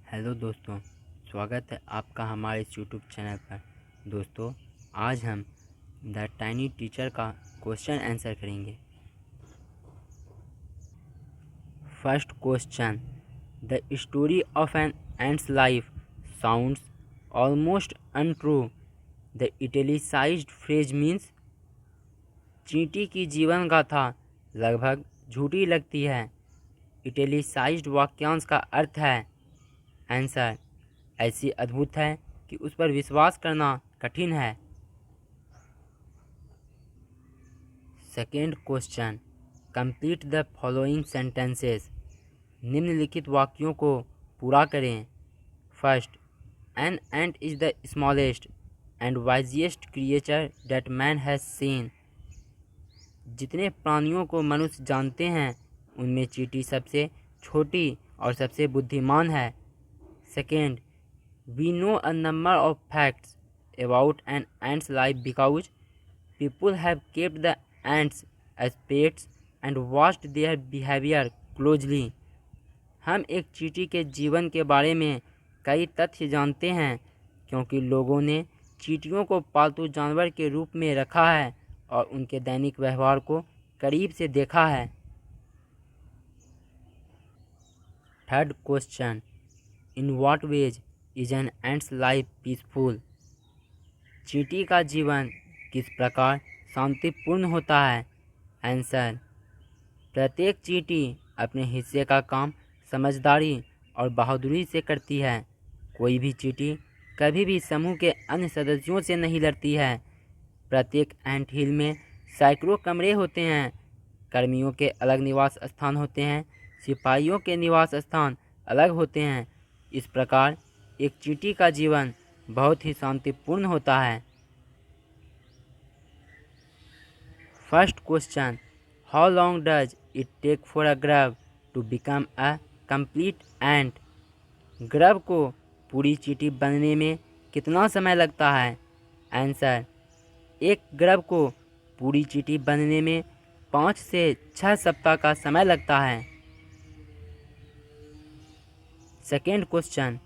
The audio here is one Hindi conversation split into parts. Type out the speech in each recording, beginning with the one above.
हेलो दोस्तों, स्वागत है आपका हमारे इस यूट्यूब चैनल पर। दोस्तों, आज हम द टाइनी टीचर का क्वेश्चन आंसर करेंगे। First question, the story of an ant's life sounds almost untrue. The italicised phrase means. चींटी की जीवन गाथा लगभग झूठी लगती है। इटैलिसाइज्ड वाक्यांश का अर्थ है। आंसर, ऐसी अद्भुत है कि उस पर विश्वास करना कठिन है। Second question, complete the following sentences. निम्नलिखित वाक्यों को पूरा करें। First, an ant is the smallest and wisest creature that man has seen. जितने प्राणियों को मनुष्य जानते हैं उनमें चींटी सबसे छोटी और सबसे बुद्धिमान है। Second, we know a number of facts about an ant's life because people have kept the ants as pets and watched their behavior closely. हम एक चींटी के जीवन के बारे में कई तथ्य जानते हैं क्योंकि लोगों ने चींटियों को पालतू जानवर के रूप में रखा है और उनके दैनिक व्यवहार को करीब से देखा है। Third question, in what ways is an ant's life peaceful. चींटी का जीवन किस प्रकार शांतिपूर्ण होता है। आंसर, प्रत्येक चींटी अपने हिस्से का काम समझदारी और बहादुरी से करती है। कोई भी चींटी कभी भी समूह के अन्य सदस्यों से नहीं लड़ती है। प्रत्येक एंट हिल में सैकड़ों कमरे होते हैं। कर्मियों के अलग निवास स्थान होते हैं, सिपाहियों के निवास स्थान अलग होते हैं। इस प्रकार एक चींटी का जीवन बहुत ही शांतिपूर्ण होता है। First question, how long does it take for a grub to become a complete ant. Grub को पूरी चींटी बनने में कितना समय लगता है। आंसर, एक ग्रब को पूरी चींटी बनने में 5 से 6 सप्ताह का समय लगता है। Second question,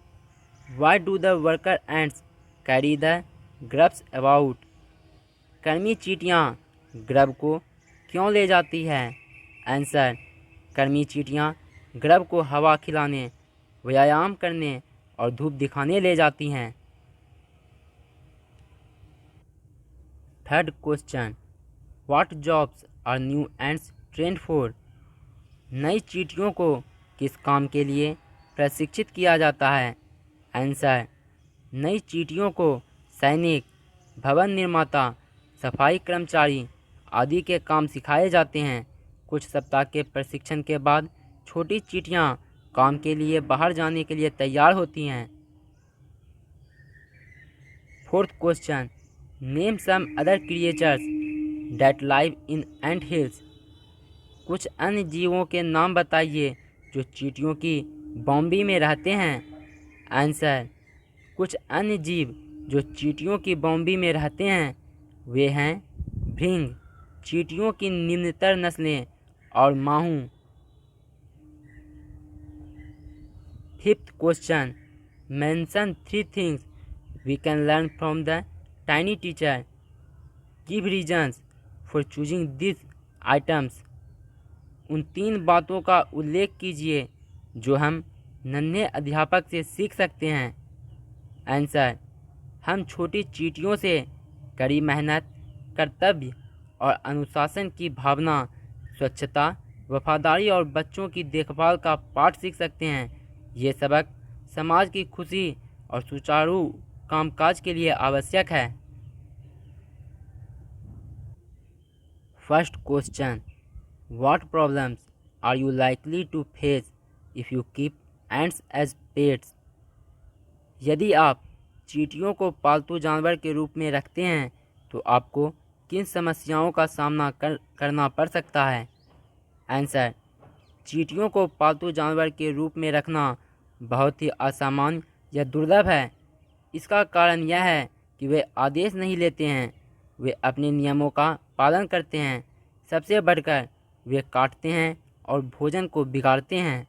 why do the worker ants carry the grubs about. कर्मी चींटियाँ ग्रब को क्यों ले जाती है। आंसर, कर्मी चींटियाँ ग्रब को हवा खिलाने, व्यायाम करने और धूप दिखाने ले जाती हैं। Third question, what jobs are new ants trained for. नई चींटियों को किस काम के लिए प्रशिक्षित किया जाता है। आंसर, नई चींटियों को सैनिक, भवन निर्माता, सफाई कर्मचारी आदि के काम सिखाए जाते हैं। कुछ सप्ताह के प्रशिक्षण के बाद छोटी चींटियां काम के लिए बाहर जाने के लिए तैयार होती हैं। Fourth question, name some other creatures that live in ant hills. कुछ अन्य जीवों के नाम बताइए जो चींटियों की बॉम्बी में रहते हैं। आंसर, कुछ अन्य जीव जो चींटियों की बॉम्बी में रहते हैं वे हैं भृंग, चींटियों की निम्नतर नस्लें और माहू। Fifth question, mention 3 things we can learn from the tiny teacher. Give reasons for choosing this items. उन 3 बातों का उल्लेख कीजिए जो हम नन्हे अध्यापक से सीख सकते हैं। आंसर, हम छोटी चींटियों से कड़ी मेहनत, कर्तव्य और अनुशासन की भावना, स्वच्छता, वफादारी और बच्चों की देखभाल का पाठ सीख सकते हैं। ये सबक समाज की खुशी और सुचारू कामकाज के लिए आवश्यक है। First question, what problems are you likely to face if you keep ants as pets. यदि आप चींटियों को पालतू जानवर के रूप में रखते हैं तो आपको किन समस्याओं का सामना करना पड़ सकता है। आंसर, चींटियों को पालतू जानवर के रूप में रखना बहुत ही असामान्य या दुर्लभ है। इसका कारण यह है कि वे आदेश नहीं लेते हैं, वे अपने नियमों का पालन करते हैं। सबसे बढ़कर वे काटते हैं और भोजन को बिगाड़ते हैं।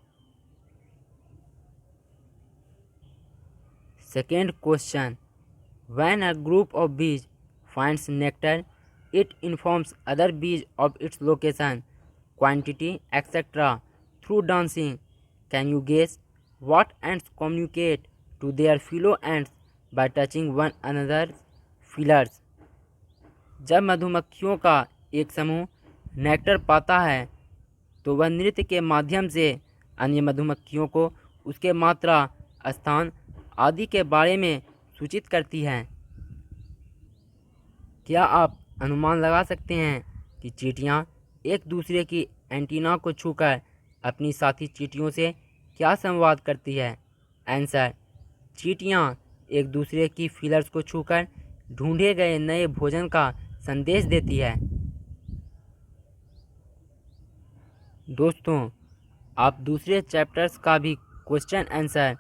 Second question. When a group of bees finds nectar, it informs other bees of its location, quantity, etc. through dancing. Can you guess what ants communicate to their fellow ants by touching one another's feelers? जब मधुमक्खियों का एक समूह नेक्टर पाता है तो वह नृत्य के माध्यम से अन्य मधुमक्खियों को उसके मात्रा, स्थान आदि के बारे में सूचित करती है। क्या आप अनुमान लगा सकते हैं कि चींटियां एक दूसरे की एंटीना को छूकर अपनी साथी चींटियों से क्या संवाद करती है? आंसर, चींटियां एक दूसरे की फीलर्स को छूकर ढूंढे गए नए भोजन का संदेश देती है। दोस्तों, आप दूसरे चैप्टर्स का भी क्वेश्चन आंसर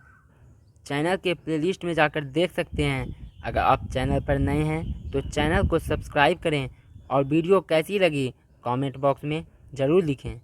चैनल के प्लेलिस्ट में जाकर देख सकते हैं। अगर आप चैनल पर नए हैं तो चैनल को सब्सक्राइब करें और वीडियो कैसी लगी कमेंट बॉक्स में ज़रूर लिखें।